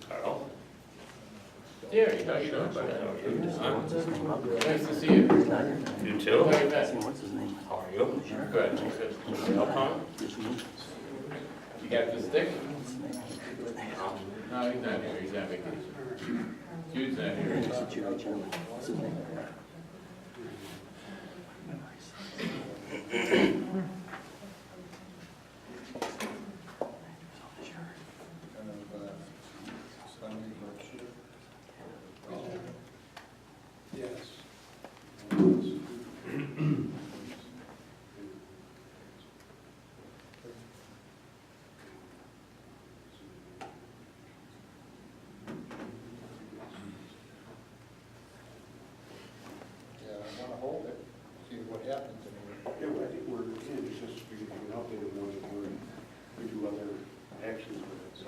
Carl? Jerry, how you doing, buddy? Nice to see you. You too? How you been? How are you? Good, good. Help on? You got the stick? No, he's not here, he's on vacation. Jude's not here. Hold it, see what happens. Yeah, well, I think we're, again, it's just we can update it once we do other actions with it, so.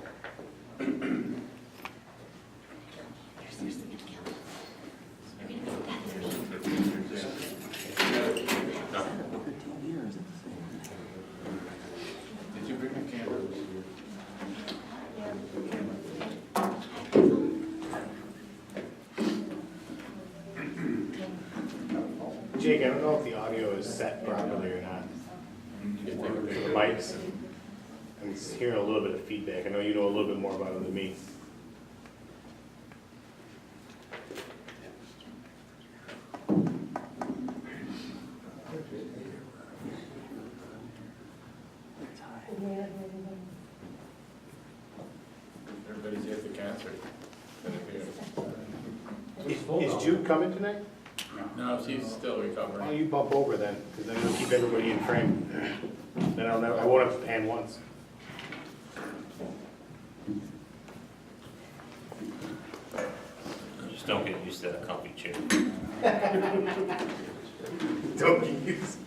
Did you bring the camera? Jake, I don't know if the audio is set properly or not. You can take a The picture. mics, I'm just hearing a little bit of feedback. I know you know a little bit more about it than me. Everybody's here at the concert. Is Jude coming tonight? No, she's still Why don't recovering. you bump over then, because then we'll keep everybody in frame. Then I won't have to pan once. Just don't get used to that comfy chair. Don't get used.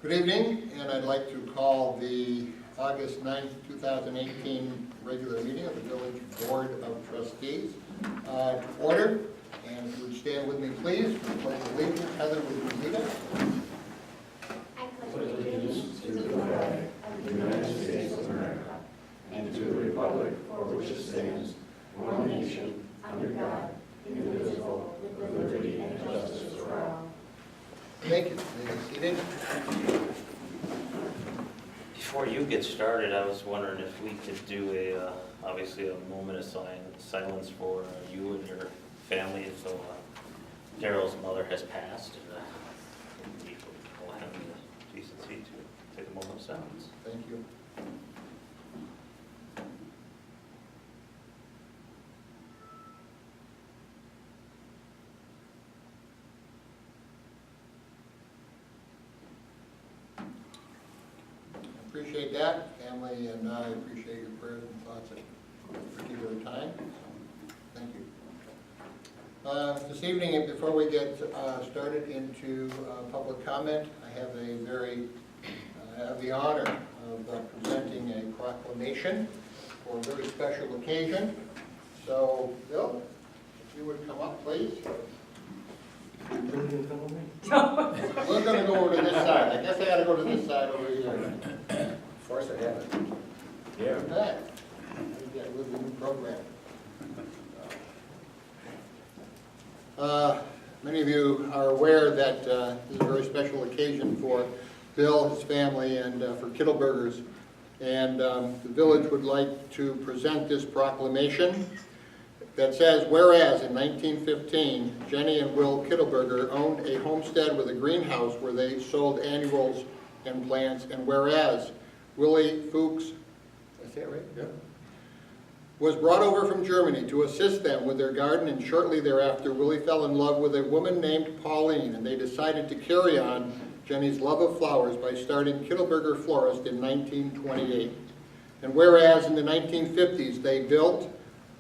Good evening, and I'd like to call the August 9th, 2018 regular meeting of the Village Board of Trustees to order. And if you would stand with me, please, for the pledge of allegiance. Heather, would you lead us? Thank you. Please be seated. Before you get started, I was wondering if we could do obviously a moment of silence for you and your family. So Daryl's mother has passed, and we will have the decency to take a moment of silence. Thank you. Appreciate that, family, and I appreciate your prayers and thoughts at this particular time. Thank you. This evening, before we get started into public comment, I have the honor of presenting a proclamation for a very special occasion. So, Bill, if you would come up, please. We're going to go over to this side. I guess I got to go to this side over here. Of course I have it. Yeah. That with the new program. Many of you are aware that this is a very special occasion for Bill, his family, and for Kittlebergers. And the village would like to present this proclamation that says, whereas in 1915, Jenny and Will Kittleberger owned a homestead with a greenhouse where they sold annuals and plants, and whereas Willie Fuchs, did I say it right? Yeah. Was brought over from Germany to assist them with their garden, and shortly thereafter Willie fell in love with a woman named Pauline, and they decided to carry on Jenny's love of flowers by starting Kittleberger Florist in 1928. And whereas in the 1950s they built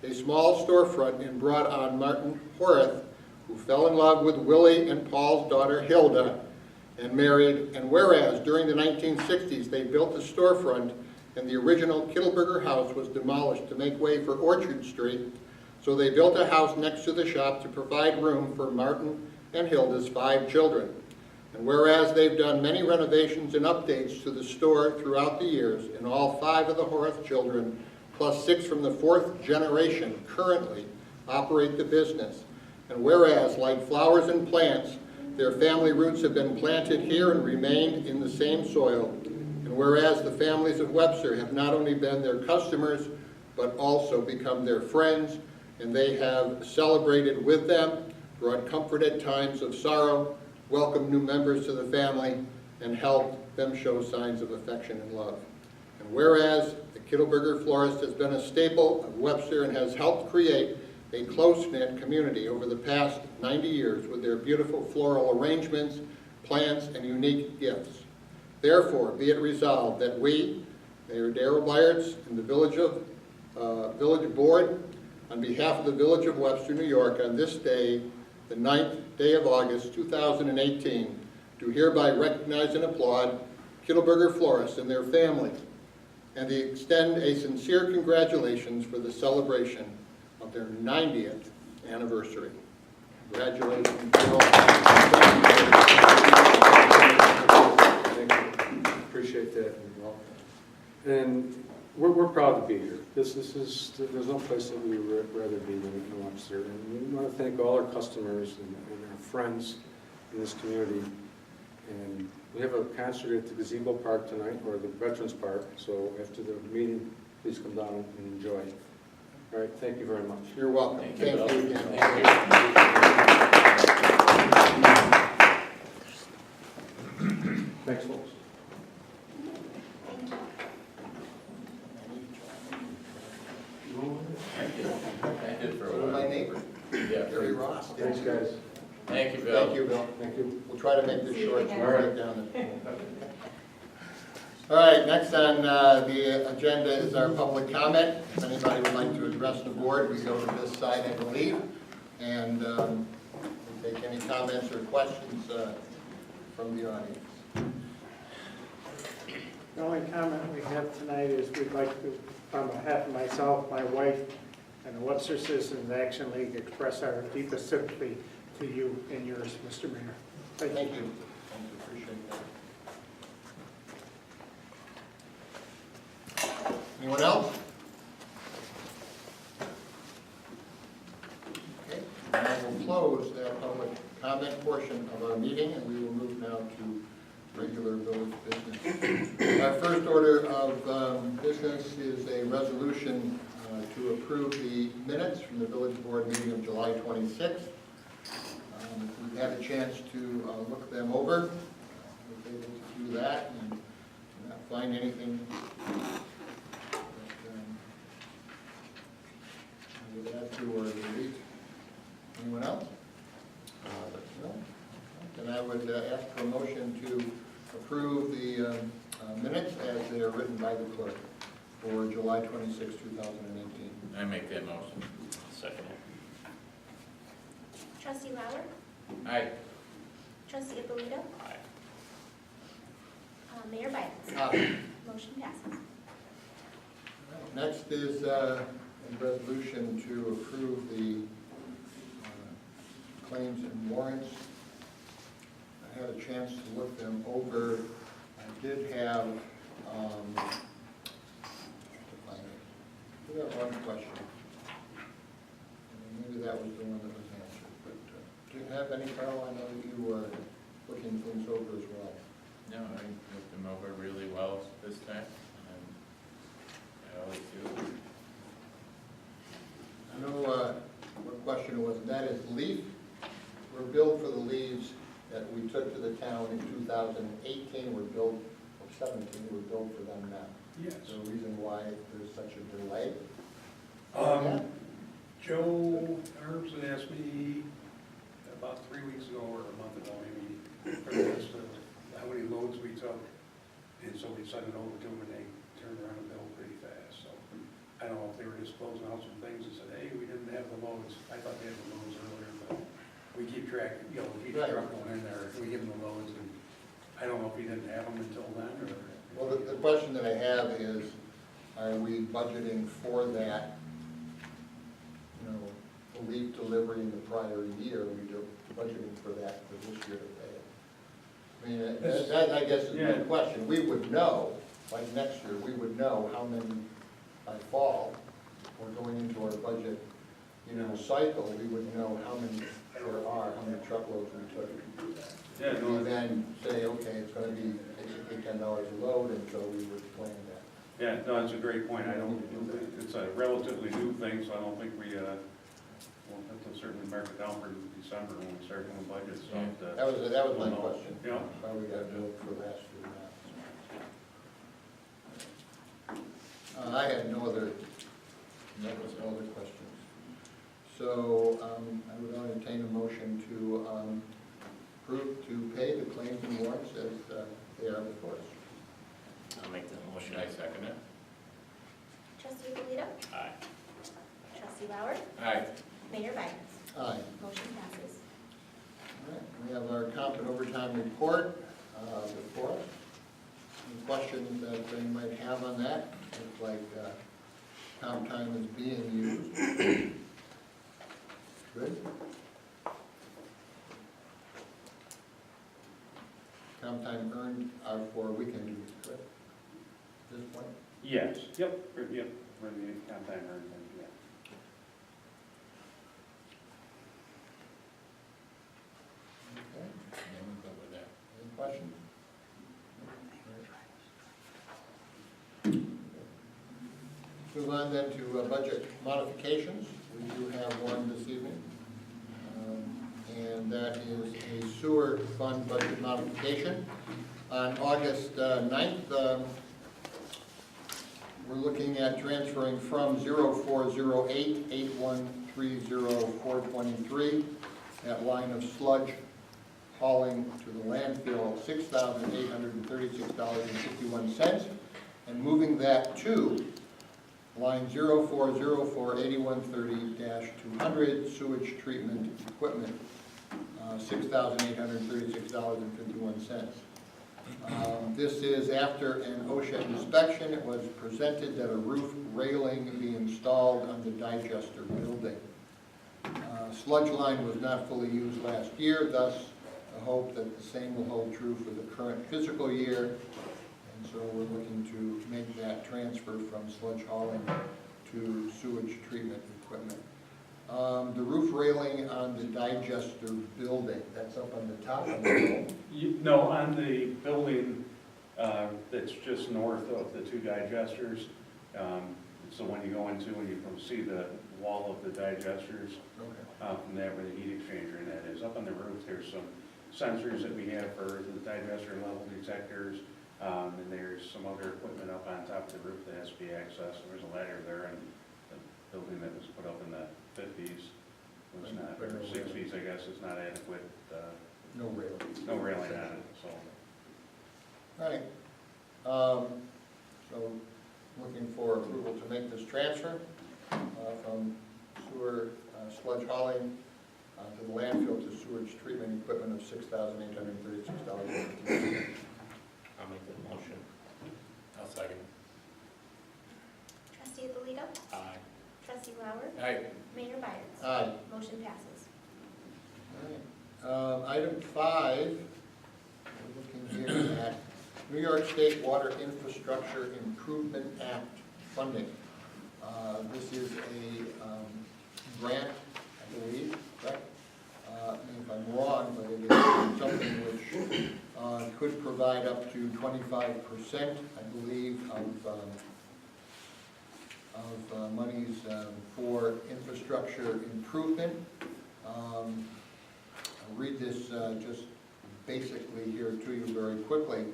a small storefront and brought on Martin Horace, who fell in love with Willie and Paul's daughter Hilda, and married, and whereas during the 1960s they built a storefront and the original Kittleberger house was demolished to make way for Orchard Street, so they built a house next to the shop to provide room for Martin and Hilda's 5 children. And whereas they've done many renovations and updates to the store throughout the years, and all 5 of the Horace children, plus 6 from the 4th generation, currently operate the business. And whereas, like flowers and plants, their family roots have been planted here and remained in the same soil. And whereas the families of Webster have not only been their customers, but also become their friends, and they have celebrated with them, brought comfort at times of sorrow, welcomed new members to the family, and helped them show signs of affection and love. And whereas the Kittleberger Florist has been a staple of Webster and has helped create a close-knit community over the past 90 years with their beautiful floral arrangements, plants, and unique gifts. Therefore, be it resolved that we, Mayor Darrell Byards, and the Village Board, on behalf of the Village of Webster, New York, on this day, the 9th day of August, 2018, do hereby recognize and applaud Kittleberger Florists and their families, and they extend a sincere congratulations for the celebration of their 90th anniversary. Congratulations, Bill. Thank you. Appreciate that. And we're proud to be here. There's no place that we would rather be than in Webster. And we want to thank all our customers and our friends in this community. And we have a concert at the Gazebo Park tonight, or the Veterans Park. So after the meeting, please come down and enjoy. All right, thank you very much. You're welcome. Thank you again. Thanks, folks. I did for a while. My neighbor, Yeah. Gary Ross. Thanks, guys. Thank you, Bill. Thank you, Bill. Thank you. We'll try to make this short. So All we'll right. get down there. All right, next on the agenda is our public comment. If anybody would like to address the board, we go to this side, I believe. And we'll take any comments or questions from the audience. The only comment we have tonight is we'd like to, on behalf of myself, my wife, and the Webster Citizens Action League, express our deepest sympathy to you and yours, Mr. Mayor. Thank you. Thank you, appreciate that. Anyone else? Okay, and I will close that public comment portion of our meeting, and we will move now to regular village business. Our first order of business is a resolution to approve the minutes from the village board meeting of July 26th. We've had a chance to look them over. I was able to do that and not find anything that I would add to or delete. Anyone else? No? Then I would ask for a motion to approve the minutes as they are written by the clerk for July 26, 2018. I make that motion. Second. Trustee Lauer, Aye. Trustee Ippolito, Aye. Mayor Byers. Motion passes. Next is a resolution to approve the claims and warrants. I had a chance to look them over. I did have one question. Maybe that was the one that was answered, but do you have any, Carl? I know that you were looking things over as well. No, I looked them over really well this time. I always do. I know what question it was, and that is leaf. We're billed for the leaves that we took to the town in 2018. We're billed, or 17, we're billed for them now. Yes. Is there a reason why there's such a delay? Joe Herbson asked me about 3 weeks ago or a month ago maybe, for the list of how many loads we took. And so we sent it over to them and they turned around and billed pretty fast. So I don't know if they were just closing out some things and said, hey, we didn't have the loads. I thought they had the loads earlier, but we keep track, we keep Right. truck going in there. We give them the loads and I don't know if he didn't have them until then, or. Well, the question that I have is, are we budgeting for that, you know, leaf delivery in the prior year? Are we budgeting for that for this year to pay it? I mean, that I guess is my Yeah. question. We would know, like next year, we would know how many by fall, we're going into our budget, you know, cycle, we would know how many there are, how many truckloads we took. Yeah, no, And then say, okay, it's gonna be basically $10 a load, and so we would plan that. yeah, no, that's a great point. I don't, it's a relatively new thing, so I don't think we, we'll have to certainly mark it down for December when we start doing budgets. So That was my question. Yeah. How we got to do it for last year. I had no other questions. So I would entertain a motion to approve to pay the claims and warrants as they are before us. I'll make that motion. Should I second it? Trustee Alito? Aye. Trustee Lauer? Aye. Mayor Byers? Aye. Motion passes. All right, we have our comp and overtime report before us. Any questions that you might have on that? Looks like comp time is being used. Good. Comp time earned are for weekend duties, correct? At this point? yes, yep, for the count time or anything, yeah. Okay. Yeah, I'm good with that. Any questions? Move on then to budget modifications. We do have one this evening. And that is a sewer fund budget modification. On August 9th, we're looking at transferring from 0408-8130-423, that line of sludge hauling to the landfill, $6,836.51, and moving that to line 0404-8130-200, sewage treatment equipment, $6,836.51. This is after an OSHA inspection. It was presented that a roof railing be installed on the digester building. Sludge line was not fully used last year, thus I hope that the same will hold true for the current fiscal year. And so we're looking to make that transfer from sludge hauling to sewage treatment equipment. The roof railing on the digester building, that's up on the top of the hill. No, on the building that's just north of the two digesters, it's the one you go into and you can see the wall of the digesters. Okay. From that where the heat exchanger and that is. Up on the roof, there's some sensors that we have for the digester level detectors, and there's some other equipment up on top of the roof that has to be accessed. There's a ladder there, and the building that was put up in the 50s was not, or 60s, I guess, is not adequate. No railing. No railing on it, so. All right. So looking for approval to make this transfer from sewer sludge hauling to the landfill to sewage treatment equipment of $6,836. I'll make that motion. I'll second. Trustee Alito? Aye. Trustee Lauer? Aye. Mayor Byers? Aye. Motion passes. All right. Item 5, we're looking here at New York State Water Infrastructure Improvement Act funding. This is a grant, I believe, correct? If I'm wrong, but it is something which could provide up to 25%, I believe, of monies for infrastructure improvement. I'll read this just basically here to you very quickly.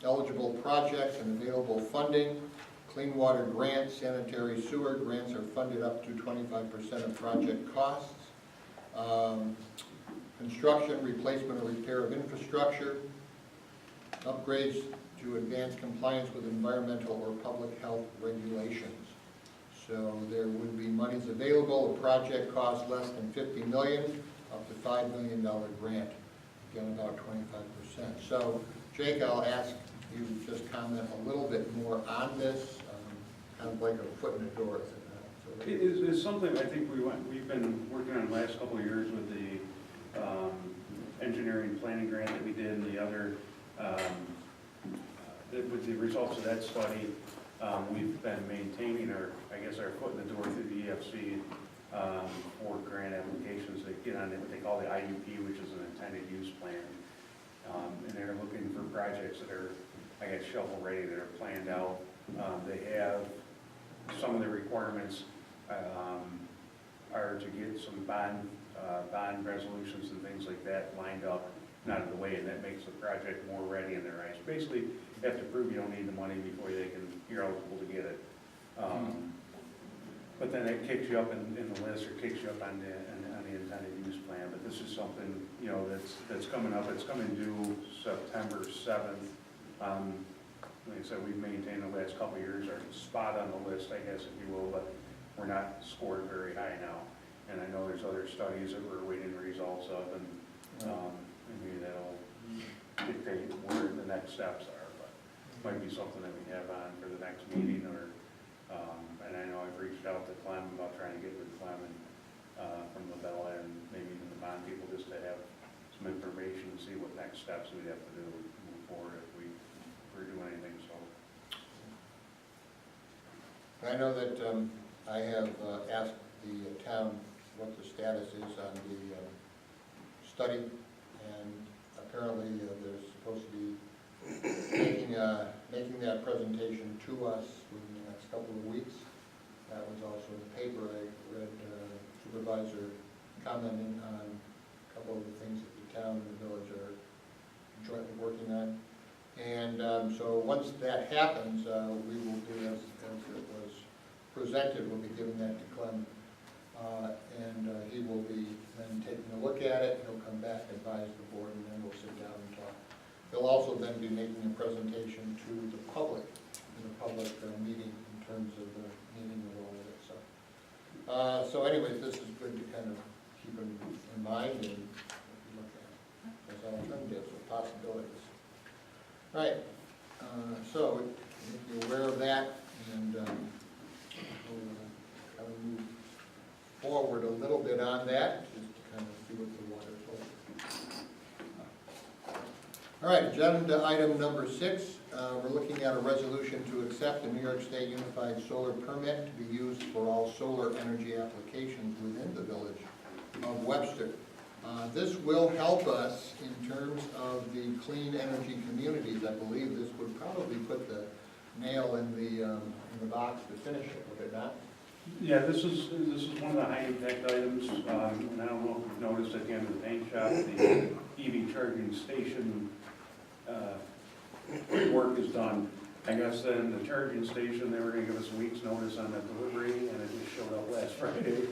Eligible projects and available funding. Clean water grants, sanitary sewer grants are funded up to 25% of project costs. Construction, replacement, or repair of infrastructure. Upgrades to advance compliance with environmental or public health regulations. So there would be monies available. A project cost less than $50 million, up to $5 million grant. Again, about 25%. So Jake, I'll ask you to just comment a little bit more on this, kind of like a foot in the door. Is it not? So- It's something I think we've been working on the last couple of years with the engineering planning grant that we did and the other, with the results of that study, we've been maintaining our foot in the door through the EFC for grant applications that get on what they call the IUP, which is an intended use plan. And they're looking for projects that are, shovel ready, that are planned out. They have some of the requirements are to get some bond resolutions and things like that lined up and out of the way, and that makes the project more ready in their eyes. Basically, you have to prove you don't need the money before you're eligible to get it. But then it kicks you up in the list, or kicks you up on the intended use plan. But this is something, that's coming up. It's coming due September 7th. Like I said, we've maintained the last couple of years our spot on the list, I guess, if you will, but we're not scored very high now. And I know there's other studies that we're waiting results of, and maybe that'll dictate where the next steps are. But it might be something that we have on for the next meeting, or and I know I've reached out to Clem about trying to get with Clem and from Labella and maybe even the bond people, just to have some information and see what next steps we'd have to do to move forward if we're doing anything. So I know that I have asked the town what the status is on the study, and apparently they're supposed to be making that presentation to us within the next couple of weeks. That was also in the paper. I read Supervisor commenting on a couple of the things that the town and the village are jointly working on. And so once that happens, we will do as it was presented, we'll be giving that to Clem. And he will be then taking a look at it. He'll come back, advise the board, and then we'll sit down and talk. He'll also then be making a presentation to the public, in a public meeting in terms of the meaning of all of it. So anyways, this is good to kind of keep in mind and look at as alternatives or possibilities. All right, so make you aware of that, and we'll kind of move forward a little bit on that, just to kind of see what the water's holding. All right, agenda item number 6. We're looking at a resolution to accept the New York State Unified Solar Permit to be used for all solar energy applications within the village of Webster. This will help us in terms of the clean energy communities. I believe this would probably put the nail in the box to finish it, would it not? yeah, this is one of the high impact items. And I don't know if you've noticed at the end of the paint shop, the EV charging station work is done. I guess then the charging station, they were gonna give us a week's notice on the delivery, and it just showed up last Friday.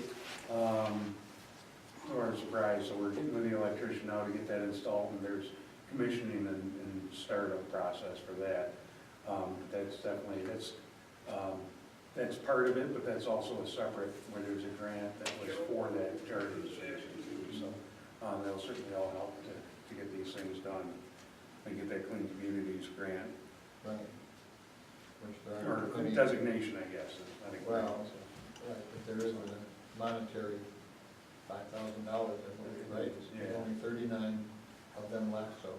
To our surprise, so we're getting with the electrician now to get that installed, and there's commissioning and startup process for that. That's definitely, that's part of it, but that's also a separate, where there's a grant that was for that charging station too. So that'll certainly all help to get these things done and get that Clean Communities grant. Right. Which there Or aren't any, designation, I guess, is, I think. well, right, but there isn't a monetary $5,000, I believe, right? There's Yeah. only 39 of them left, so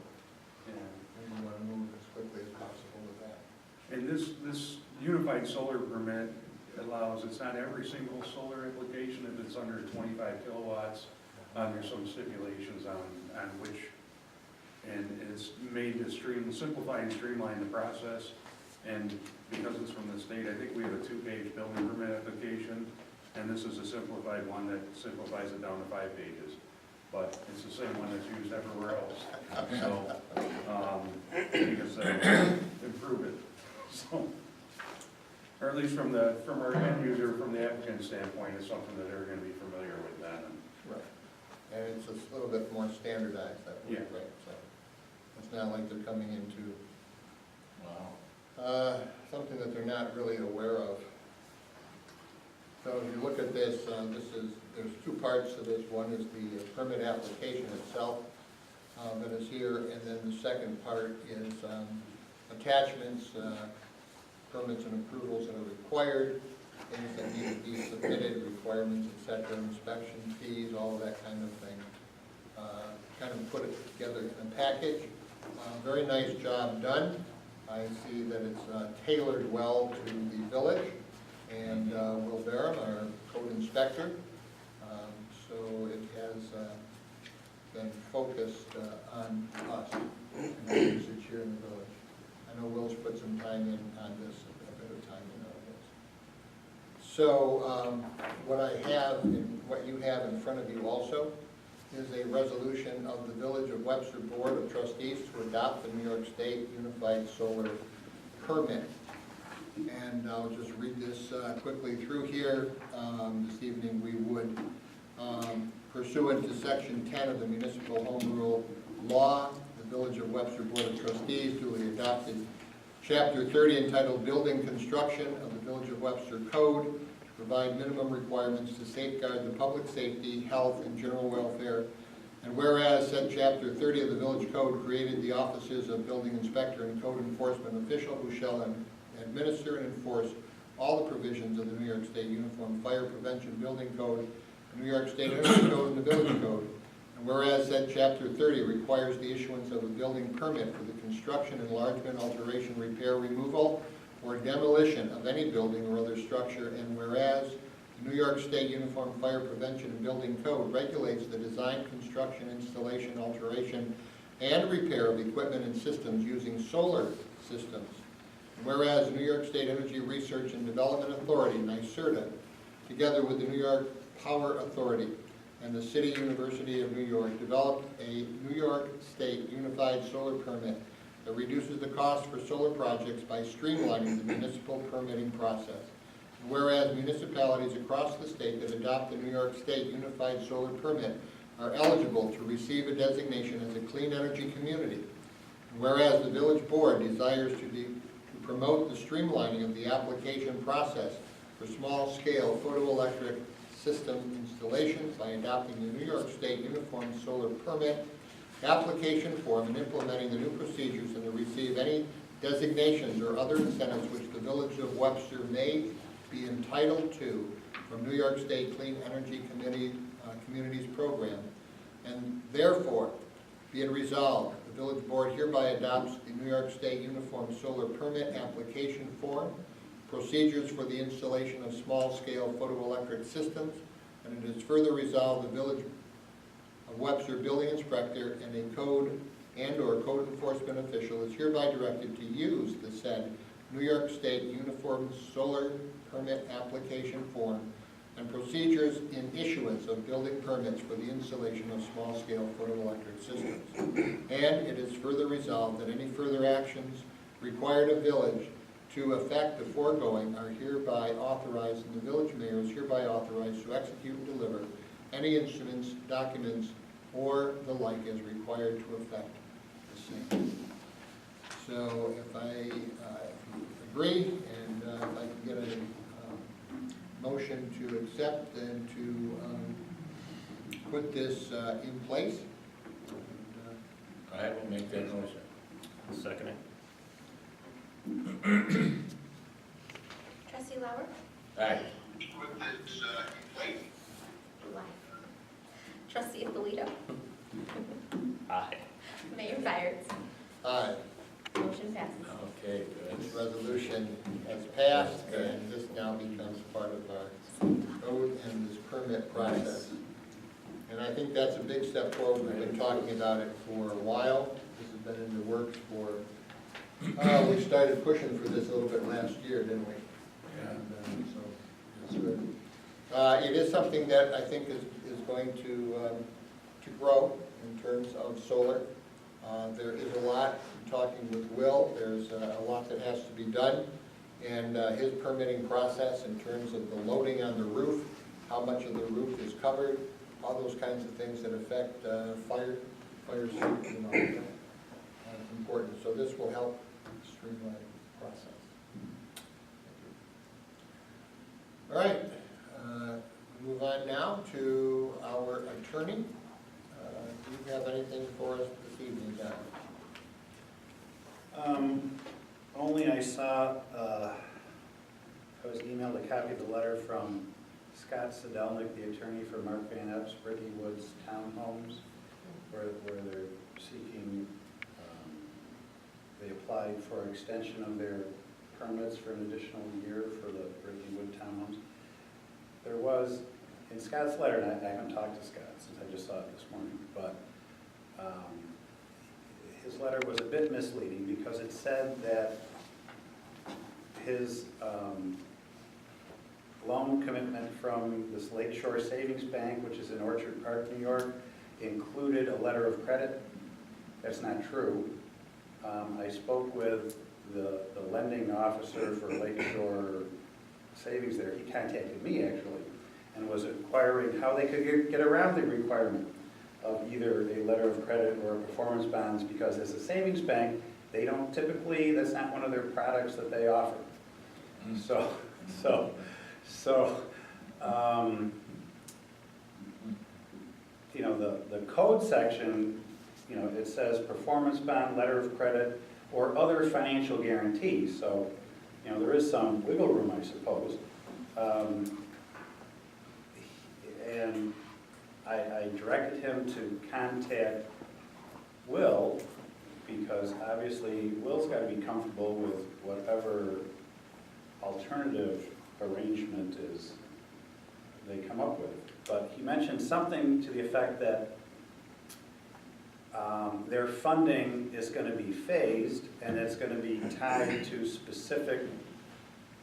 Yeah. we want to move as quickly as possible with that. And this unified solar permit allows, it's not every single solar application, if it's under 25 kilowatts, there's some stipulations on which, and it's made to simplify and streamline the process. And because it's from the state, I think we have a 2-page building permit application, and this is a simplified one that simplifies it down to 5 pages. But it's the same one that's used everywhere else, so, because they improve it, so. Or at least from our end user, from the applicant standpoint, it's something that they're gonna be familiar with then. Right. And it's a little bit more standardized that way, Yeah. right? So it's not like they're coming into Wow. something that they're not really aware of. So if you look at this, there's 2 parts to this. One is the permit application itself. that is here, and then the second part is attachments, permits and approvals that are required, things that need to be submitted, requirements, et cetera, inspection fees, all of that kind of thing. Kind of put it together in a package. Very nice job done. I see that it's tailored well to the village, and Will Barham, our code inspector, so it has been focused on us and our usage here in the village. I know Will's put some time in on this, a bit of time in on this. So what I have, and what you have in front of you also, is a resolution of the Village of Webster Board of Trustees to adopt the New York State Unified Solar Permit. And I'll just read this quickly through here. This evening we would, pursuant to Section 10 of the Municipal Home Rule Law, the Village of Webster Board of Trustees duly adopted Chapter 30 entitled Building Construction of the Village of Webster Code, provide minimum requirements to safeguard the public safety, health, and general welfare. And whereas said Chapter 30 of the Village Code created the offices of Building Inspector and Code Enforcement Official who shall administer and enforce all the provisions of the New York State Uniform Fire Prevention Building Code, the New York State Energy Code, and the Village Code. And whereas said Chapter 30 requires the issuance of a building permit for the construction, enlargement, alteration, repair, removal, or demolition of any building or other structure, and whereas the New York State Uniform Fire Prevention and Building Code regulates the design, construction, installation, alteration, and repair of equipment and systems using solar systems. And whereas the New York State Energy Research and Development Authority, NYSERDA, together with the New York Power Authority and the City University of New York, developed a New York State Unified Solar Permit that reduces the cost for solar projects by streamlining the municipal permitting process. And whereas municipalities across the state that adopt the New York State Unified Solar Permit are eligible to receive a designation as a clean energy community. And whereas the village board desires to promote the streamlining of the application process for small-scale photoelectric system installations by adopting the New York State Uniform Solar Permit application form and implementing the new procedures and to receive any designations or other incentives which the Village of Webster may be entitled to from New York State Clean Energy Communities Program. And therefore, be it resolved, the Village Board hereby adopts the New York State Uniform Solar Permit application form, procedures for the installation of small-scale photoelectric systems, and it is further resolved the Village of Webster Building Inspector and a code and/or code enforcement official is hereby directed to use the said New York State Uniform Solar Permit application form and procedures in issuance of building permits for the installation of small-scale photoelectric systems. And it is further resolved that any further actions required of village to effect the foregoing are hereby authorized, and the village mayor is hereby authorized to execute and deliver any instruments, documents, or the like as required to effect the same. So if I agree, and if I can get a motion to accept and to put this in place. I will make that motion. Second. Trustee Lauer? Aye. Put this in place. Aye. Trustee Alito? Aye. Mayor Byers? Aye. Motion passes. Okay, This good. resolution has passed, and this now becomes part of our code and this permit process. And I think that's a big step forward. We've been talking about it for a while. This has been in the works for, we started pushing for this a little bit last year, didn't we? And so it's good. It is something that I think is going to grow in terms of solar. There is a lot, I'm talking with Will, there's a lot that has to be done. And his permitting process in terms of the loading on the roof, how much of the roof is covered, all those kinds of things that affect fire safety and all of that. It's important. So this will help streamline the process. All right. Move on now to our attorney. Do you have anything for us this evening, Don? Only I saw, I was emailed a copy of the letter from Scott Sedelnik, the attorney for Mark Van Epps, Brittany Woods Townhomes, where they're seeking, they applied for extension of their permits for an additional year for the Brittany Wood Townhomes. There was, in Scott's letter, and I haven't talked to Scott since I just saw it this morning, but his letter was a bit misleading because it said that his loan commitment from this Lakeshore Savings Bank, which is in Orchard Park, New York, included a letter of credit. That's not true. I spoke with the lending officer for Lakeshore Savings there. He contacted me actually and was inquiring how they could get around the requirement of either a letter of credit or a performance bonds, because as a savings bank, they don't typically, that's not one of their products that they offer. You know, the code section, you know, it says performance bond, letter of credit, or other financial guarantees. So, you know, there is some wiggle room, I suppose. And I directed him to contact Will, because obviously Will's got to be comfortable with whatever alternative arrangement is they come up with. But he mentioned something to the effect that their funding is going to be phased, and it's going to be tied to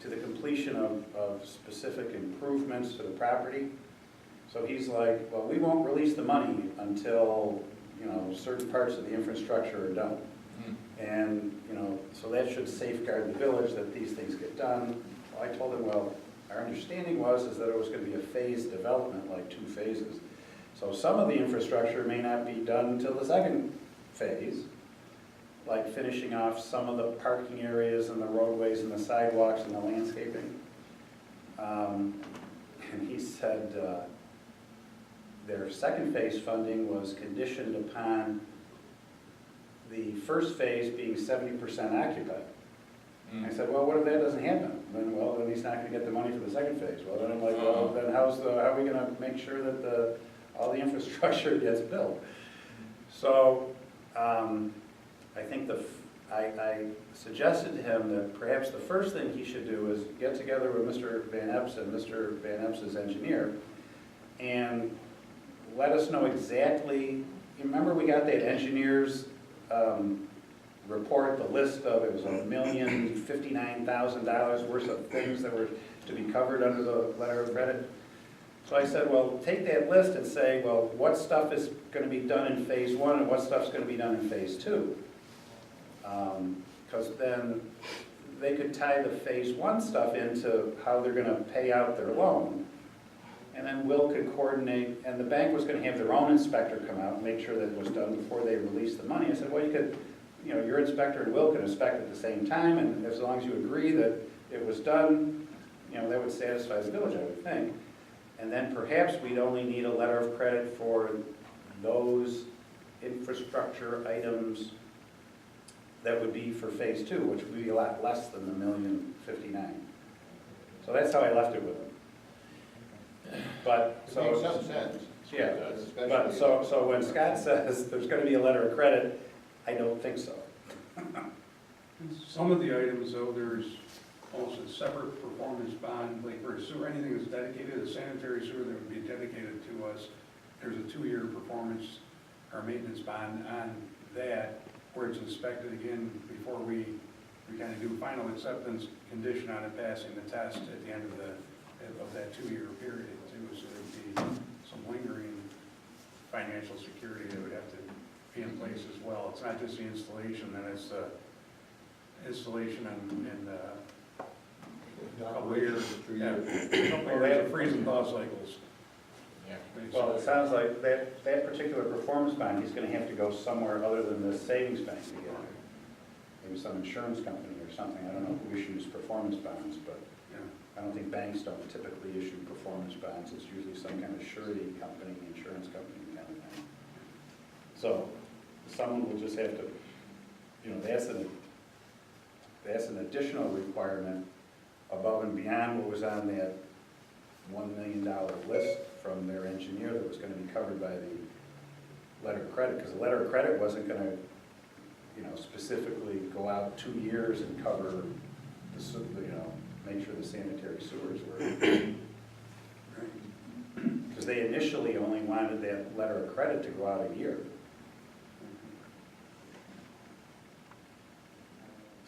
the completion of specific improvements to the property. So he's like, well, we won't release the money until, you know, certain parts of the infrastructure are done. And, you know, so that should safeguard the village that these things get done. Well, I told him, well, our understanding is that it was going to be a phased development, like 2 phases. So some of the infrastructure may not be done until the second phase, like finishing off some of the parking areas and the roadways and the sidewalks and the landscaping. And he said their second phase funding was conditioned upon the first phase being 70% occupied. I said, well, what if that doesn't happen? Then he's not going to get the money for the second phase. Well, then I'm like, well, then how are we going to make sure that all the infrastructure gets built? So I think I suggested to him that perhaps the first thing he should do is get together with Mr. Van Epps and Mr. Van Epps' engineer and let us know exactly. Remember, we got that engineer's report, the list of, it was $1,059,000 worth of things that were to be covered under the letter of credit. So I said, well, take that list and say, well, what stuff is going to be done in phase 1 and what stuff's going to be done in phase 2? Because then they could tie the phase 1 stuff into how they're going to pay out their loan. And then Will could coordinate, and the bank was going to have their own inspector come out and make sure that it was done before they released the money. I said, well, you could, you know, your inspector and Will could inspect at the same time, and as long as you agree that it was done, you know, that would satisfy the village, I would think. And then perhaps we'd only need a letter of credit for those infrastructure items that would be for phase 2, which would be a lot less than the $1,059,000. So that's how I left it with him. But It so makes some sense. yeah, Especially- but so when Scott says there's going to be a letter of credit, I don't think so. Some of the items, though, there's almost a separate performance bond, like for a sewer, anything that's dedicated, a sanitary sewer that would be dedicated to us, there's a 2-year performance or maintenance bond on that, where it's inspected again before we kind of do final acceptance condition on it passing the test at the end of that 2-year period too. So there'd be some lingering financial security that would have to be in place as well. It's not just the installation, then it's the installation and a couple of years. Yeah, a couple of years of freeze and thaw cycles. Yeah. Well, it sounds like that particular performance bond, he's going to have to go somewhere other than the savings bank to get it. Maybe some insurance company or something. I don't know who issues performance bonds, but I don't think banks don't typically issue performance bonds. It's usually some kind of surety company, insurance company kind of thing. So someone will just have to, that's an additional requirement above and beyond what was on that $1 million list from their engineer that was gonna be covered by the letter of credit, because the letter of credit wasn't gonna, specifically go out 2 years and cover make sure the sanitary sewers were. Because they initially only wanted that letter of credit to go out a year.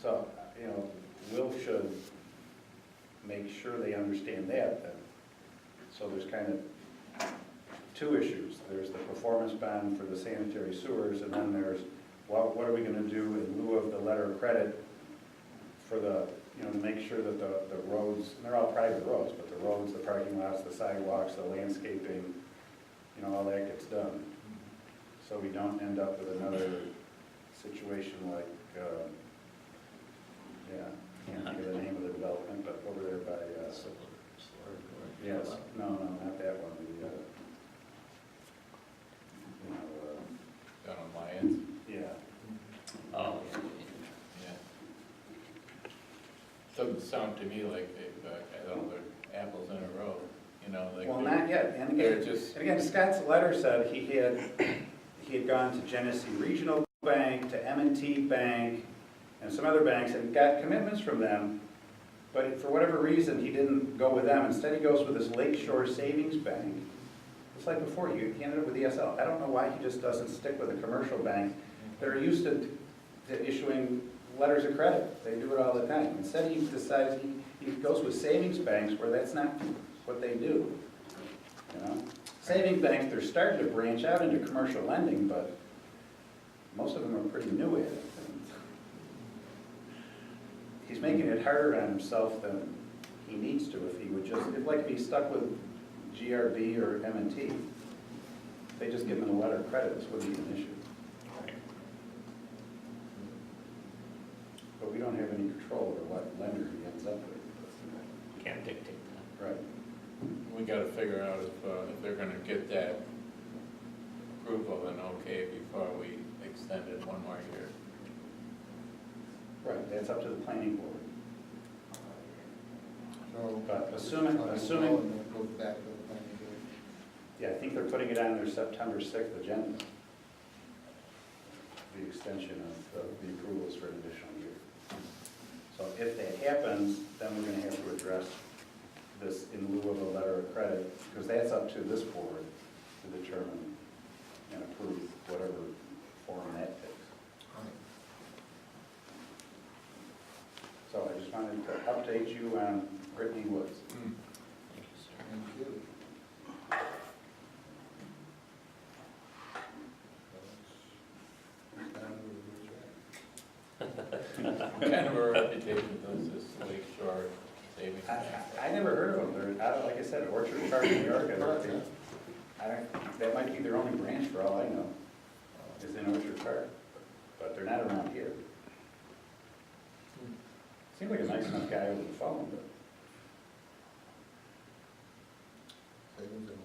So, Will should make sure they understand that then. So there's kind of two issues. There's the performance bond for the sanitary sewers, and then there's, what are we gonna do in lieu of the letter of credit for the, to make sure that the roads, and they're all private roads, but the roads, the parking lots, the sidewalks, the landscaping, all that gets done. So we don't end up with another situation like, can't think of the name of the development, but over there by, yes, no, not that one, Down on Lyons. yeah. Oh, Yeah. Doesn't sound to me like they've got all their apples in a row, like. Well, not yet, and They're again, just, Scott's letter said he had gone to Genesee Regional Bank, to M&T Bank, and some other banks, and got commitments from them, but for whatever reason, he didn't go with them. Instead, he goes with this Lakeshore Savings Bank. It's like before, he ended up with ESL. I don't know why he just doesn't stick with a commercial bank that are used to issuing letters of credit. They do it all the time. Instead, he decides he goes with savings banks where that's not what they do. Savings banks, they're starting to branch out into commercial lending, but most of them are pretty new at it. He's making it harder on himself than he needs to if he would just, if he stuck with GRB or M&T, if they just give him a letter of credit, this wouldn't be an issue. But we don't have any control over what lender he ends up with. can't dictate that. Right. we gotta figure out if they're gonna get that approval and okay before we extend it one more year. Right, that's up to the planning board. So. But assuming, And it goes back to the planning board. yeah, I think they're putting it on their September 6th agenda. The extension of the approvals for an additional year. So if that happens, then we're gonna have to address this in lieu of a letter of credit, because that's up to this board to determine and approve whatever form that takes. So I just wanted to update you on Brittany Woods. Thank you, sir. Thank you. What kind of a reputation does this Lake Shore Savings Bank? I never heard of them. They're out of, like I said, Orchard Park, New York. That might be their only branch for all I know, is in Orchard Park. But they're not around here. Seems like a nice enough guy over the phone, but. Savings and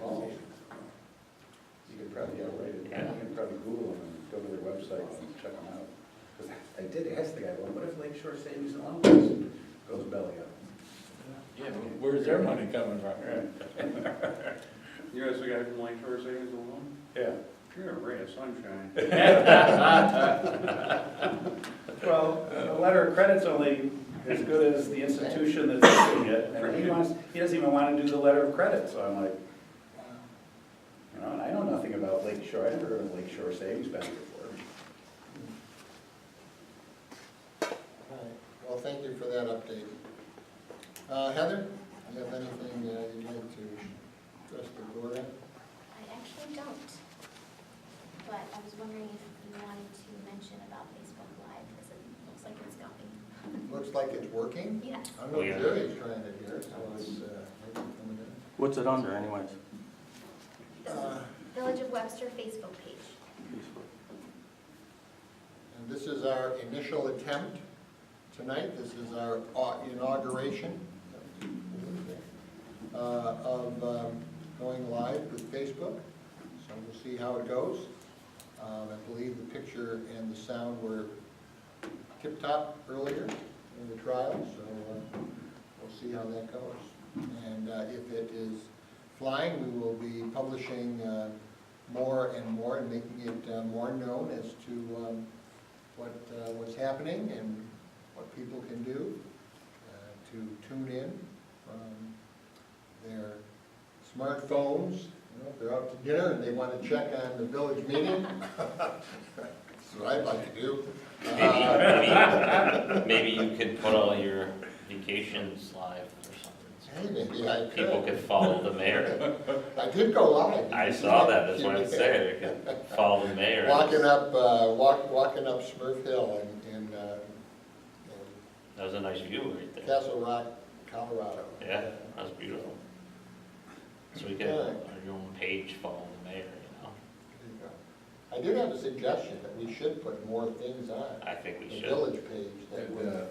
Oh. You could probably outright it. Yeah. You can probably Google them and go to their website and check them out. 'Cause I did ask the guy, well, what if Lake Shore Savings and Loan goes belly up? Yeah, but where's their money coming from? You guys, the guy from Lake Shore Savings and Loan? Yeah. You're a ray of sunshine. Well, the letter of credit's only as good as the institution that's issuing it, and he doesn't even want to do the letter of credit, so I'm like, and I know nothing about Lake Shore. I never heard of Lake Shore Savings Bank before. Well, thank you for that update. Heather, do you have anything you'd like to address the board on? I actually don't. But I was wondering if you wanted to mention about Facebook Live, because it looks like it's going. Looks like it's working. Yes. I know Yeah. Jerry's trying it here, so it's maybe coming in. What's it under anyways? The Village of Webster Facebook page. And this is our initial attempt tonight. This is our inauguration of going live with Facebook, so we'll see how it goes. I believe the picture and the sound were tip-top earlier in the trial, so we'll see how that goes. And if it is flying, we will be publishing more and more and making it more known as to what's happening and what people can do to tune in from their smartphones. You know, if they're out to dinner and they want to check on the village meeting, that's what I'd like to do. Maybe you could put all your vacations live or something. Hey, maybe I could. People could follow the mayor. I did go live. I saw that, that's what I'm saying, you could follow the mayor. Walking up Smurf Hill in That was a nice view right there. Castle Rock, Colorado. Yeah, that was beautiful. So we could, on your own page, follow the mayor, you know? There you go. I did have a suggestion that we should put more things on I think we the should. village page, that would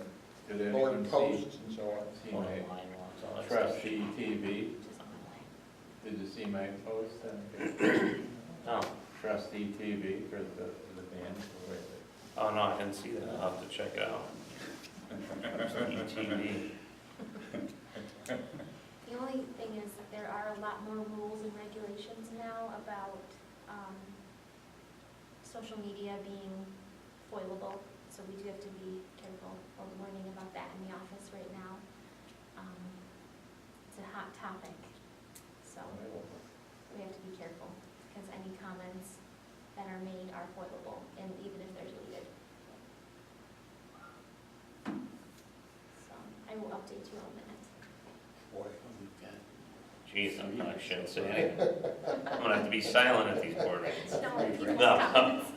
Did more anyone posts and so on. see One my of mine wants all that stuff. trustee TV? Which is online. Did you see my post No, trustee TV for the band? oh no, I didn't see that, I'll have to check it out. TV. The only thing is that there are a lot more rules and regulations now about social media being foilable, so we do have to be careful. We're learning about that in the office right now. It's a hot topic, so we have to be careful, because any comments that are made are foilable, and even if they're deleted. So I will update you in a minute. Boy. Jeez, I shouldn't say anything. I'm gonna have to be silent at these board meetings. No, people's No. comments.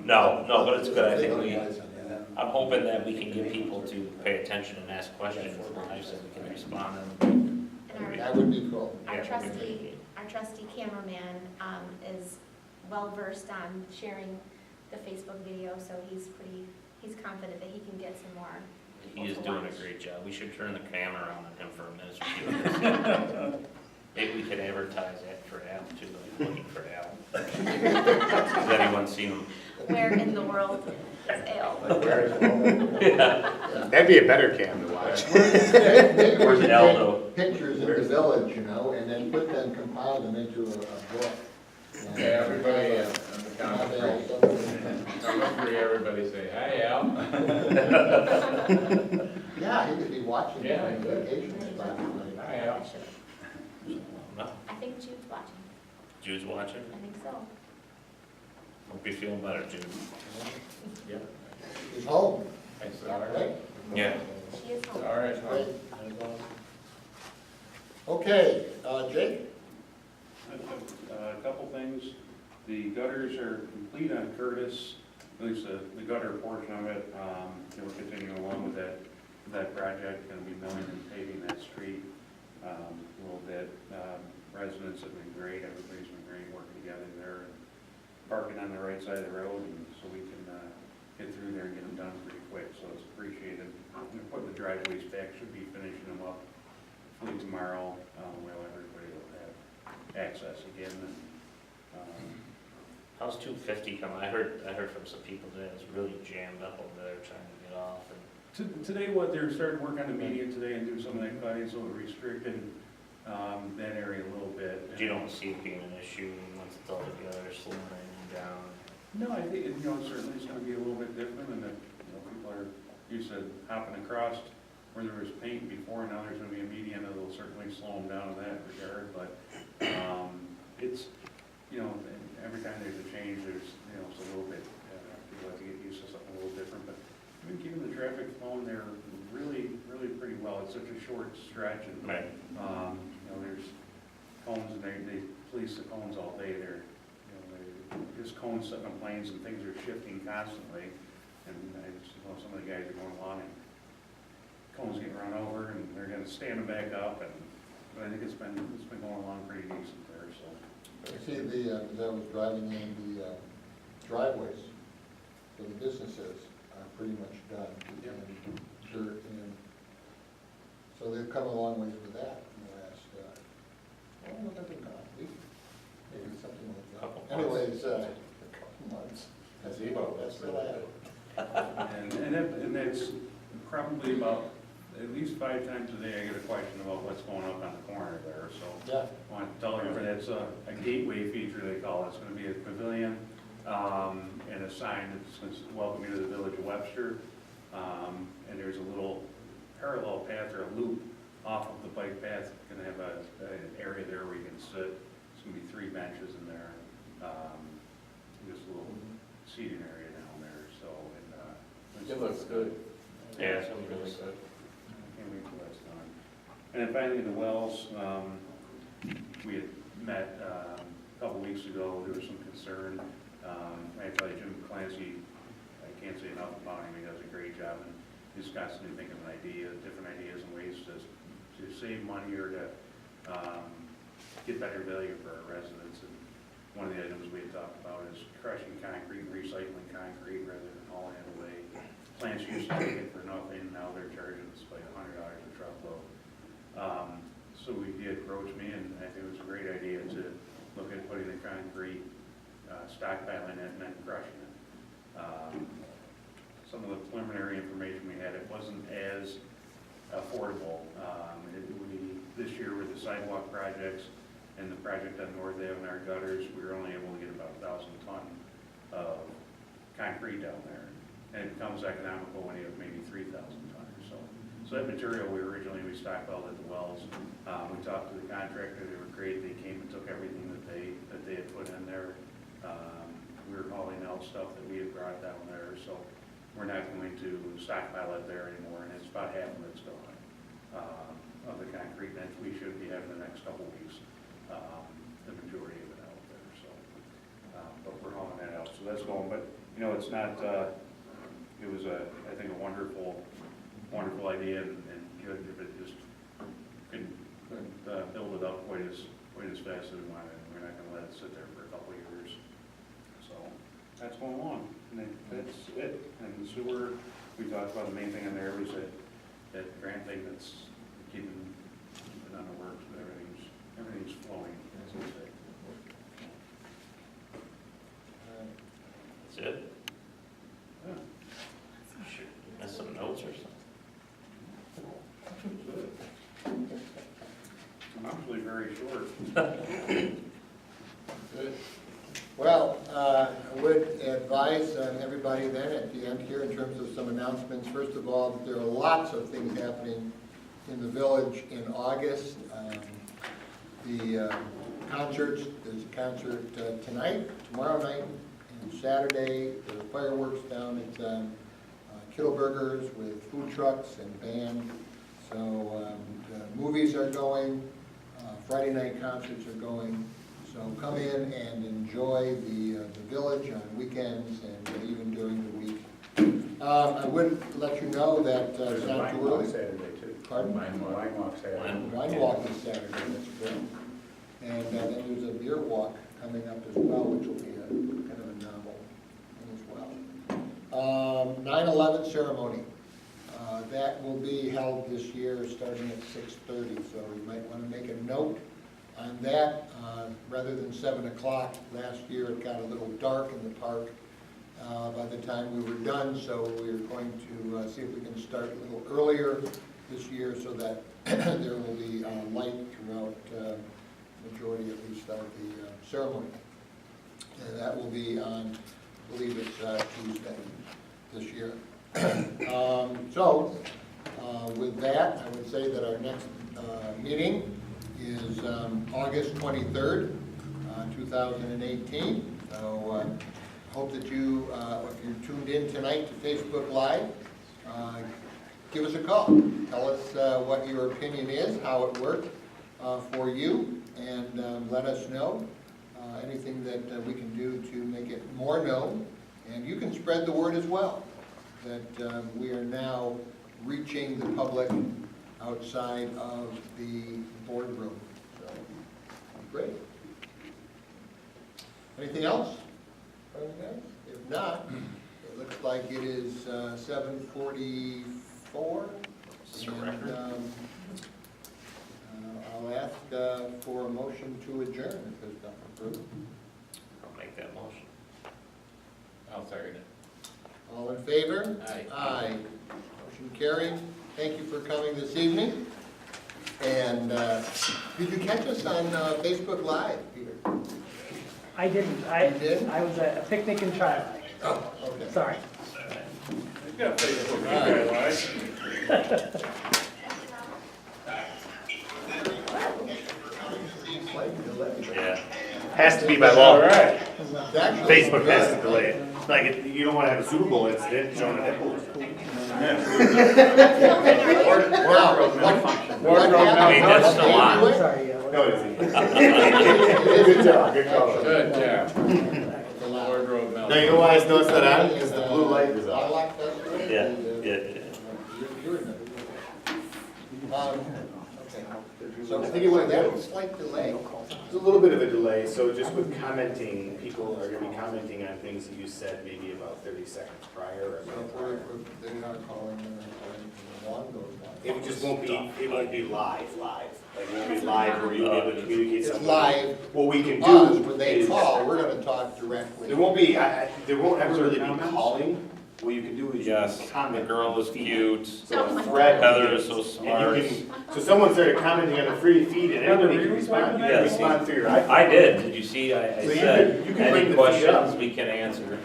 No, but it's good, I think we, Guys on that. I'm hoping that we can get people to pay attention and ask questions live so we can respond and. And That would be cool. our Yeah, trusty cameraman is well versed on sharing the Facebook video, so he's confident that he can get some more people He is to doing watch. a great job. We should turn the camera on him for a minute. Maybe we could advertise that for Al too, like looking for Al. Has anyone seen him? Where in the world is Ale? Yeah. That'd be a better cam to watch. Maybe we Where's should Aldo? take pictures in the village, you know, and then compile them into a book. And Okay, everybody on the have conference. Al- I'm hungry, everybody say, hi, Al. Yeah, he could be watching the Yeah, he could. vacation spot. Hi, Al. I should. No, I think Jude's watching. Jude's watching. I think so. Hope you're feeling better, Jude. He's home, I saw her. right? Yeah. She is home. All right. Great. Okay, Jake? A couple things. The gutters are complete on Curtis, at least the gutter portion of it. They were continuing along with that project, going to be milling and paving that street a little bit. Residents have been great, everybody's been great working together there, and parking on the right side of the road, and so we can get through there and get them done pretty quick, so it's appreciated. We're putting the driveways back, should be finishing them up hopefully tomorrow. Well, everybody will have access again. And, How's 250 coming? I heard from some people that it's really jammed up over there trying to get off. And Today, what they're starting to work on the median today and do some of that cutting, so it restricted that area a little bit. you don't see it being an issue once it's all together, slowing down. No, I think, certainly it's gonna be a little bit different, and that, people are used to hopping across where there was paint before, now there's gonna be a median that'll certainly slow them down in that regard, but, it's, every time there's a change, there's, it's a little bit, people have to get used to something a little different, but we've been keeping the traffic flowing there really, really pretty well. It's such a short stretch, and, Right. there's cones, and they police the cones all day there. There's cones sitting on planes, and things are shifting constantly, and some of the guys are going along, and cones get run over, and they're gonna stand them back up, but I think it's been going along pretty decent there, so. I see as I was driving in, the driveways for the businesses are pretty much done. Yep. And dirt and, so they've come a long ways with that in the last And that's probably about, at least 5 times a day I get a question about what's going up on the corner there, so. Yeah. I want to tell everybody that's a gateway feature, they call it. It's gonna be a pavilion, and a sign that says, welcome you to the village of Webster. And there's a little parallel path or a loop off of the bike path. Gonna have an area there where you can sit. There's gonna be 3 benches in there. Just a little seating area down there, so. And, It looks good. Yeah, It looks really good. can't wait till that's done. And then finally, the wells, we had met a couple weeks ago, there was some concern. I tell you, Jim Clancy, I can't say enough about him, he does a great job, and he's constantly thinking of different ideas and ways to save money or to get better value for our residents. And one of the items we had talked about is crushing concrete and recycling concrete rather than hauling it away. Plants used to take it for nothing, now they're charging us like $100 a truckload. So he approached me, and I think it was a great idea to look at putting the concrete, stockpiling it, and then crushing it. Some of the preliminary information we had, it wasn't as affordable. This year with the sidewalk projects and the project on North Ave and our gutters, we were only able to get about 1,000 ton of concrete down there. And it becomes economical when you have maybe 3,000 tons or so. So that material we stockpiled at the wells. We talked to the contractor, they were great, they came and took everything that they had put in there. We were hauling out stuff that we had brought down there, so we're not going to stockpile it there anymore, and it's about half of it's gone. Of the concrete bench we should be having the next couple weeks, the majority of it out there, so. But we're hauling that out, so that's going, but, you know, it's not, it was I think a wonderful idea, and good if it just couldn't build it up quite as fast as we wanted. We're not gonna let it sit there for a couple of years. So that's going on, and that's it. And the sewer, we talked about the main thing in there was that grant thing that's keeping on the works, but everything's flowing, as I say. That's it? Yeah. Sure. Miss some notes or something? I'm actually very short. Good. Well, I would advise everybody then at the end here in terms of some announcements. First of all, that there are lots of things happening in the village in August. The concerts, there's a concert tonight, tomorrow night, and Saturday. There are fireworks down at Kittleberger's with food trucks and band. So the movies are going, Friday night concerts are going. So come in and enjoy the village on weekends and even during the week. I would let you know that There's it's a not wine too walk early. Saturday too. Pardon? Wine walk Saturday. Wine walk is Saturday, that's good. And then there's a beer walk coming up as well, which will be a kind of a novel thing as well. 9/11 ceremony. That will be held this year starting at 6:30, so you might want to make a note on that. Rather than 7 o'clock, last year it got a little dark in the park by the time we were done, so we're going to see if we can start a little earlier this year so that there will be light throughout the majority, at least, of the ceremony. And that will be on, I believe it's Tuesday this year. With that, I would say that our next meeting is August 23rd, 2018. So hope that you, if you're tuned in tonight to Facebook Live, give us a call. Tell us what your opinion is, how it worked for you, and let us know anything that we can do to make it more known. And you can spread the word as well, that we are now reaching the public outside of the boardroom. So, great. Anything else? If not, it looks like it is 7:44. And I'll ask for a motion to adjourn if there's nothing further. I'll make that motion. I'll second it. All in favor? Aye. Aye. Motion carried. Thank you for coming this evening. And did you catch us on Facebook Live, Peter? I didn't. You did? I was at a picnic in Charlotte. Oh, okay. Sorry. You've got Facebook, All you right. guys, right? Yeah. Has to be by law. All right. It's actually Facebook has to good. delay it. Like, you don't want to have a Super Bowl incident showing a nipple. Wow, what happened? I mean, that's How still did on. you do it? Sorry. No, it isn't. Good job, good call. Good, yeah. It's allowed. Wardrobe Now, meltdown. you know why it's not set on? Because the blue light is off. Lilac Festival? Yeah, yeah. You're in it. Okay. So I think it went that good. was slight delay. There's a little bit of a delay, so just with commenting, people are going to be commenting on things that you said maybe about 30 seconds prior or a minute prior. They're not calling along those lines. It just won't be, it won't be live. Like, it won't be live where you'll be able to communicate It's something. live. What we can Us, do when they is, call, we're gonna talk directly. there won't be, there won't ever really be calling. What you can do is you Yes, can the comment. girl is cute. So a thread. Heather is so and smart. you can- So someone started commenting on the free feed and anybody can respond. You can Yes. respond through your iPhone. I did, did you see, I So you said, could bring the any feed questions up. we can answer.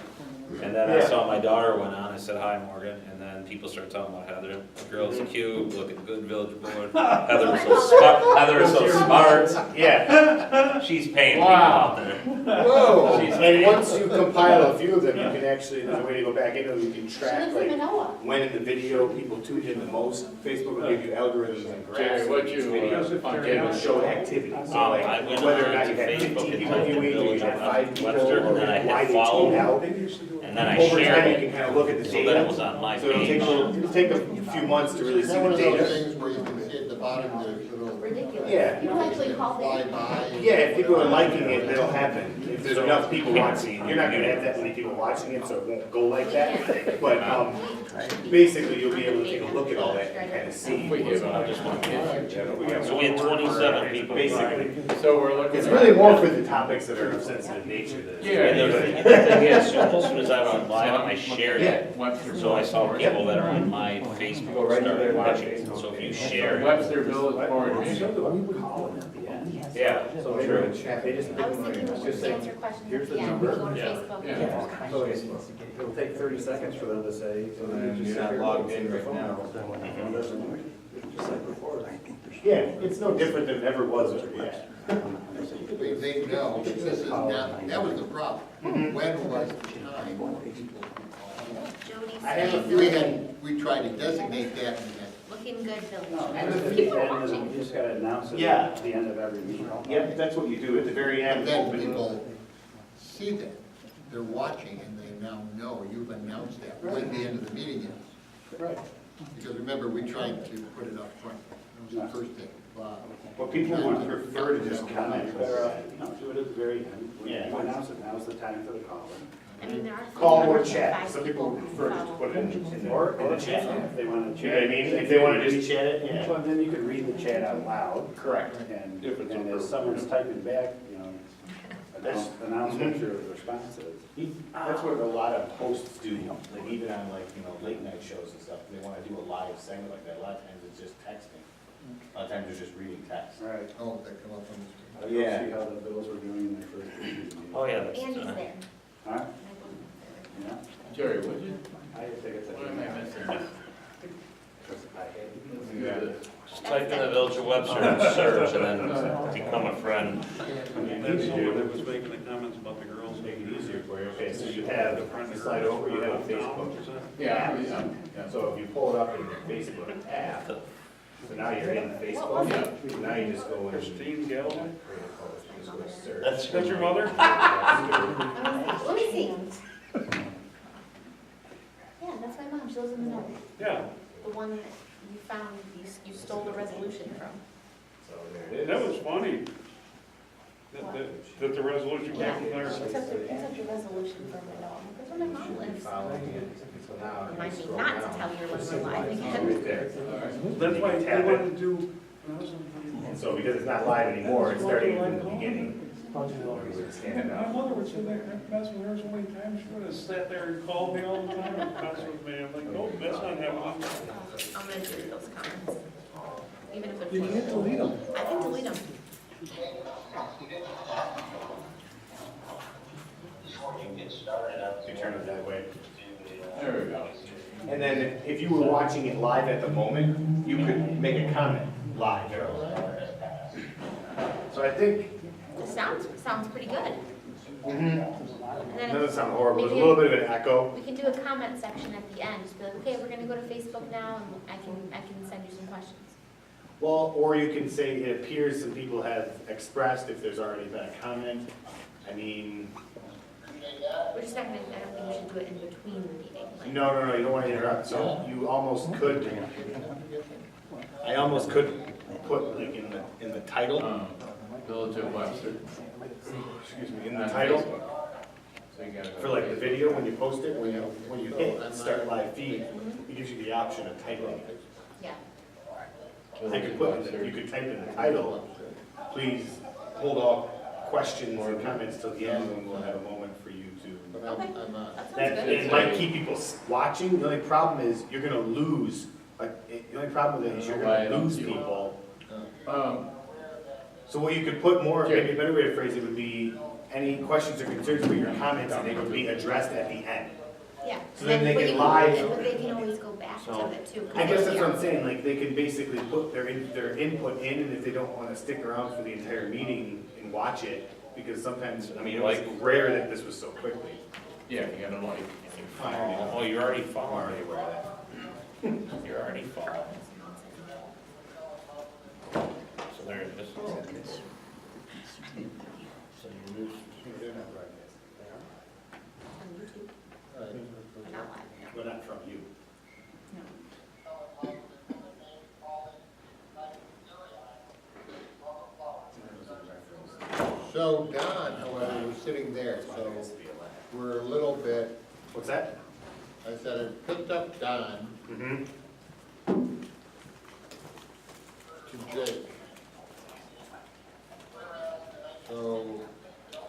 And then I Yeah. saw my daughter went on, I said, hi Morgan, and then people started talking about Heather. The girl's cute, looking good, village board. Heather is so smart, Heather is so smart. Yeah. She's paying me Wow. out there. Whoa! She's And once you compile a few of them, you can actually, there's a way to go back into them, you can She track lives in like Manoa. when in the video people tuned in the most. Facebook will give you algorithms and graphs. Jerry, of what each you, video. okay, It will show activity. So I like went whether or on not to you had Facebook 15 and people typed in viewing, or you village had on 5 people, Webster, and then I or hit why they follow. tuned out. And then I Over shared time, you it. can kind of look at the So then it was data. on my So it'll take page. it'll take a few months to really Is see that one the of those data. things where you can see at the bottom, there's little. Ridiculous. Yeah. You don't actually call Fly it. by. Yeah, if people are liking it, it'll happen. If there's enough people watching it, you're not gonna have that many people watching it, so it won't go like that. But, basically, you'll be able to take a look at all that and kind of see. We give I up. just want to So we had 27 people. Basically. So we're looking It's at. really more for the topics that are of sensitive nature. that- Yeah. And the thing is, as soon as I went live, I shared it. Webster. So I saw people that are on my Facebook started watching it. So if you share it, Webster Village Board meeting. yeah, so true. I was thinking we should answer questions at the end, we go to Yeah. Facebook. and Yeah. answer questions. It'll take 30 seconds for them to say. So then you're not logged in right now. Just like before. Yeah, it's no different than it ever was. They know, this is now, that was the problem. When was the time when people Jody's I have a saying, we tried to designate that and looking good And the village. feed People are then is watching. you just gotta announce it Yeah. at the end of every meeting. Yep, that's what you do at the very and end. then open. people see that, they're watching and they now know you've announced that when the end of the meeting is. Right. Because remember, we tried to put it up front, that was the first thing. But people would prefer to just comment. You're better off, do it at the very end. When Yeah. you announce it, now's the time for the call. I mean, there are. Call or 305 chat. Some people who prefer to follow. put it in the Or in the chat, if they wanna chat. You know what I mean? If they want to just chat it, yeah. Well, then you could read the chat out loud. Correct. And, If it's and a- as someone's typing back, announce what your response is. That's what a lot of hosts do, like even on like, late night shows and stuff, they want to do a live segment like that, a lot of times it's just texting. A lot of times it's just reading text. Right. Oh, that come up on the screen. I'll go see how the Bills were doing in their first meeting. Oh, yeah, that's, Andy's there. Huh? Yeah. Jerry, would you? I think it's. What am I missing? just type in the village of Webster and search and then become a friend. That's someone that was making the comments about the girls. Make it easier for you. Okay, so you have, slide over, you have a Facebook. Yeah, yeah. So if you pull it up in your Facebook app, so now you're in Facebook. So now you just go in. Christine Galvin? Just go to search. That's your mother? Let me see. Yeah, that's my mom, she lives in the north. Yeah, The one that you found, you stole the resolution from. So there it that is. was funny. That the resolution came Yeah, from there. she took the resolution from the dog. That's where my mom lives. Following it. So now. Remind me not to tell you when we're live Right again. there. That's why they wanted to do. And so because it's not live anymore, it's starting from the beginning. Stand My up. mother would sit there and mess with her so many times, she would have sat there and called me all the time and messed with me. I'm like, nope, that's not happening. I'm gonna delete those comments, even if they're. You can't delete them. I can delete them. You turn it that way. There we go. And then if you were watching it live at the moment, you could make a comment live. So I think, It sounds pretty good. And then doesn't sound horrible, there's a little bit of an echo. we can do a comment section at the end, just be like, okay, we're gonna go to Facebook now, and I can send you some questions. Well, or you can say it appears some people have expressed if there's already been a comment. I mean, We're just not gonna, I don't think we should do it in between the meeting. like- no, you don't want to interrupt, so you almost could, I almost could put like in the title, Village of Webster. excuse me, in the On title, Facebook. So you gotta go for like the to video, when you post it, when you hit start live feed, it gives you the option of typing it. Yeah, I Village could of put, Webster. you could type in the title, please hold all questions and comments till the end, and we'll have a moment for you to. But Okay. I'm not. that sounds That, good. it might keep people watching, the only problem is you're gonna lose, the only problem with it is you're gonna lose people. So what you could put more, maybe a better way to phrase it would be, any questions or concerns about your comments, and they would be addressed at the end. Yeah. So then they But can you live- But they can always go back to So, it too. 'cause I guess they're that's what I'm here. saying, like, they can basically put their input in, and if they don't wanna stick around for the entire meeting and watch it, because sometimes, I mean, it was rare that this was so quickly. Yeah, you gotta like. Oh, you're already I'm following. already aware of that. You're already following. So there it is. So you lose. They're not broadcasting. On YouTube, Right. but not live. Well, not from you. So Don, however, was sitting there, so we're a little bit, What's that? I said, it picked up Don Mm-hmm. to Jake. So,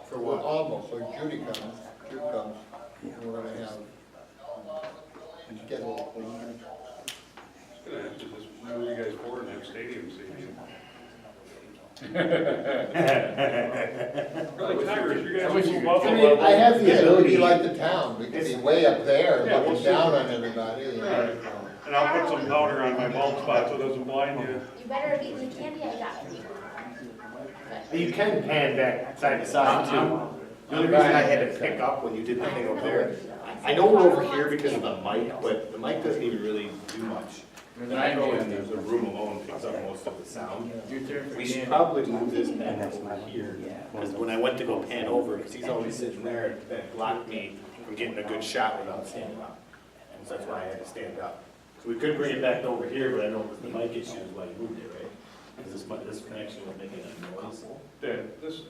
For well, what? almost, so Judy comes, and we're gonna have, get a little clean. Gonna have to just move you guys forward and have stadium seating. Really, Tigers, you guys wish you move could- up a I level. mean, I have the Yeah, ability, ability. be like the town, we could be way up there, Yeah, we'll looking see. down on everybody, you know. Right. And I'll put some powder on my bald spot so it doesn't blind you. You better have eaten the candy I got for you. You can pan back side to side too. The only reason I had to pick up when you did the thing over there, I know we're over here because of the mic, but the mic doesn't even really do much. And I know in the room alone picks up most of the sound. We should probably move this back over here, because when I went to go pan over, because he's always sitting there, that blocked me from getting a good shot without standing up. And so that's why I had to stand up. So we could bring it back over here, but I know with the mic issue is why you moved it, right? Because this connection was making a noise. Yeah, this,